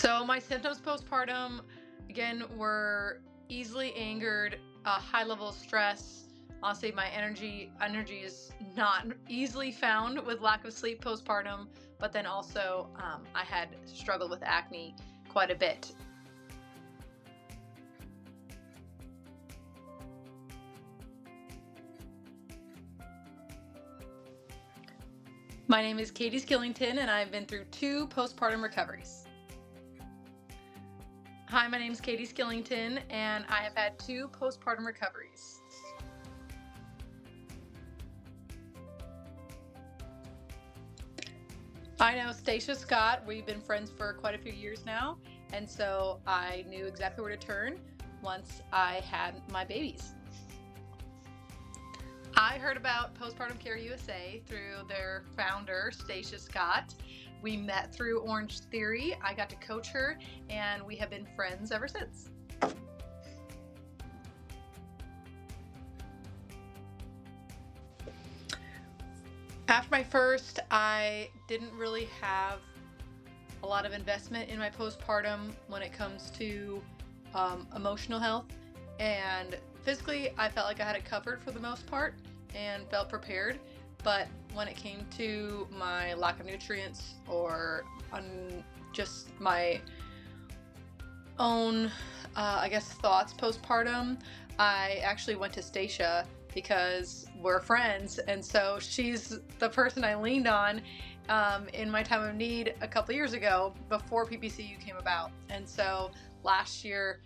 So my symptoms postpartum, again, were easily angered, a high level of stress. Honestly, my energy is not easily found with lack of sleep postpartum. But then also, I had struggled with acne quite a bit. My name is Katie Skillington, and I've been through 2 postpartum recoveries. Hi, my name is Katie Skillington, and I have had 2 postpartum recoveries. I know Stacia Scott. We've been friends for quite a few years now, and so I knew exactly where to turn once I had my babies. I heard about Postpartum Care USA through their founder, Stacia Scott. We met through Orange Theory. I got to coach her, and we have been friends ever since. After my first, I didn't really have a lot of investment in my postpartum when it comes to emotional health, and physically I felt like I had it covered for the most part and felt prepared. But when it came to my lack of nutrients or just my own thoughts postpartum, I actually went to Stacia because we're friends, and so she's the person I leaned on in my time of need a couple years ago before PPCU came about. And so last year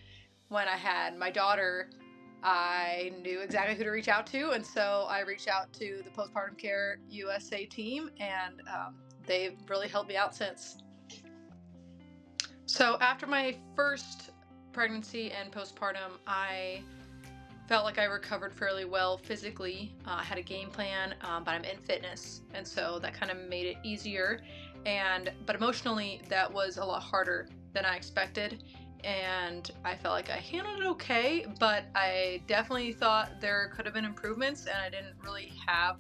when I had my daughter, I knew exactly who to reach out to, and so I reached out to the Postpartum Care USA team, and they've really helped me out since. So after my first pregnancy and postpartum, I felt like I recovered fairly well physically. I had a game plan, but I'm in fitness, and so that kind of made it easier. But emotionally, that was a lot harder than I expected, and I felt like I handled it okay, but I definitely thought there could have been improvements, and I didn't really have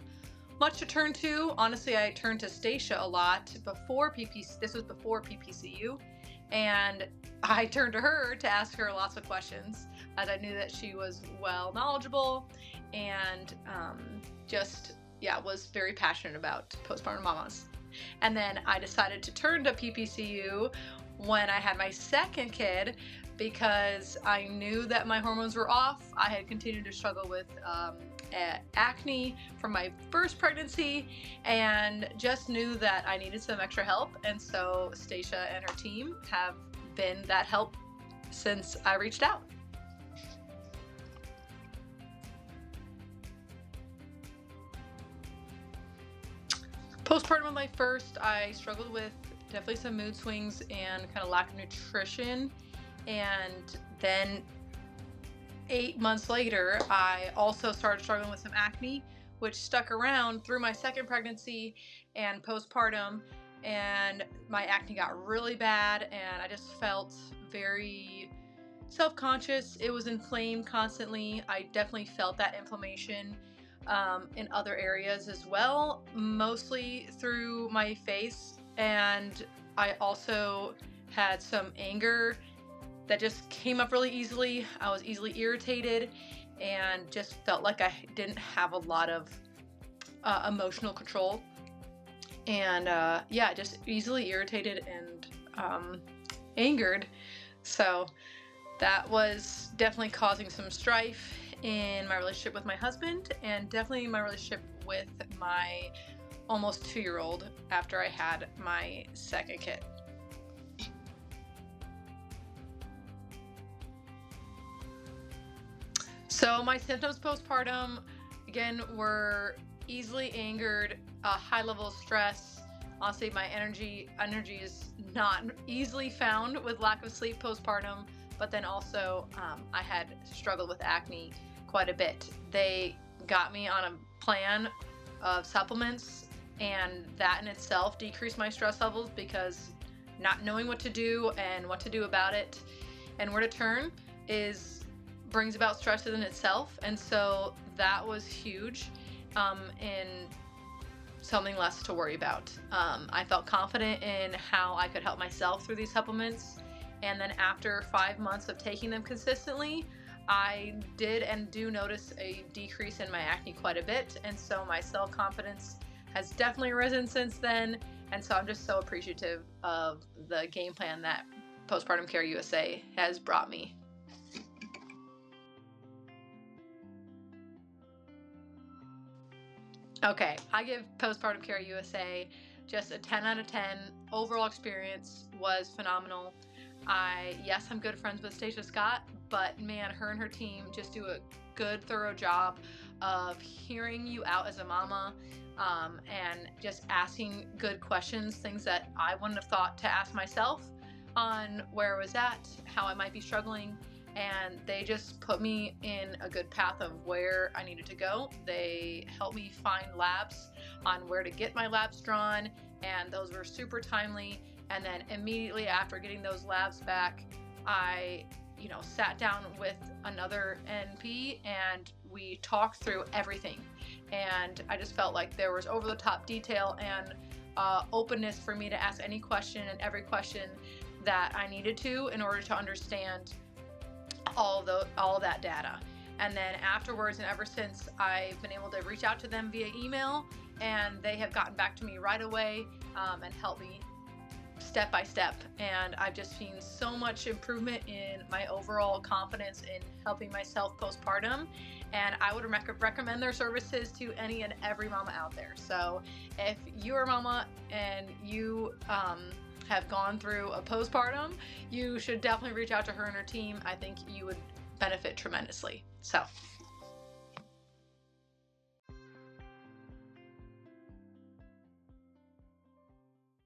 much to turn to. Honestly, I turned to Stacia a lot before PPC. This was before PPCU, and I turned to her to ask her lots of questions, as I knew that she was well knowledgeable and was very passionate about postpartum mamas. And then I decided to turn to PPCU when I had my second kid because I knew that my hormones were off. I had continued to struggle with acne from my first pregnancy and just knew that I needed some extra help. And so Stacia and her team have been that help since I reached out. Postpartum with my first, I struggled with definitely some mood swings and kind of lack of nutrition. And then 8 months later, I also started struggling with some acne, which stuck around through my second pregnancy and postpartum. And my acne got really bad, and I just felt very self-conscious. It was inflamed constantly. I definitely felt that inflammation in other areas as well, mostly through my face. And I also had some anger that just came up really easily. I was easily irritated and just felt like I didn't have a lot of emotional control. And just easily irritated and angered. So that was definitely causing some strife in my relationship with my husband, and definitely my relationship with my almost 2-year-old after I had my second kid. So my symptoms postpartum, again, were easily angered, a high level of stress. Honestly, my energy is not easily found with lack of sleep postpartum. But then also, I had struggled with acne quite a bit. They got me on a plan of supplements, and that in itself decreased my stress levels because not knowing what to do and what to do about it and where to turn brings about stress in itself. And so that was huge in something less to worry about. I felt confident in how I could help myself through these supplements. And then after 5 months of taking them consistently, I did and do notice a decrease in my acne quite a bit. And so my self-confidence has definitely risen since then. And so I'm just so appreciative of the game plan that Postpartum Care USA has brought me. Okay, I give Postpartum Care USA just a 10 out of 10. Overall experience was phenomenal. Yes, I'm good friends with Stacia Scott, but man, her and her team just do a good, thorough job of hearing you out as a mama, and just asking good questions, things that I wouldn't have thought to ask myself on where I was at, how I might be struggling. And they just put me in a good path of where I needed to go. They helped me find labs on where to get my labs drawn, and those were super timely. And then immediately after getting those labs back, I sat down with another NP and we talked through everything. And I just felt like there was over the top detail and openness for me to ask any question and every question that I needed to in order to understand all that data. And then afterwards and ever since, I've been able to reach out to them via email, and they have gotten back to me right away and helped me step by step. And I've just seen so much improvement in my overall confidence in helping myself postpartum, and I would recommend their services to any and every mama out there. So if you're a mama and you have gone through a postpartum, you should definitely reach out to her and her team. I think you would benefit tremendously. So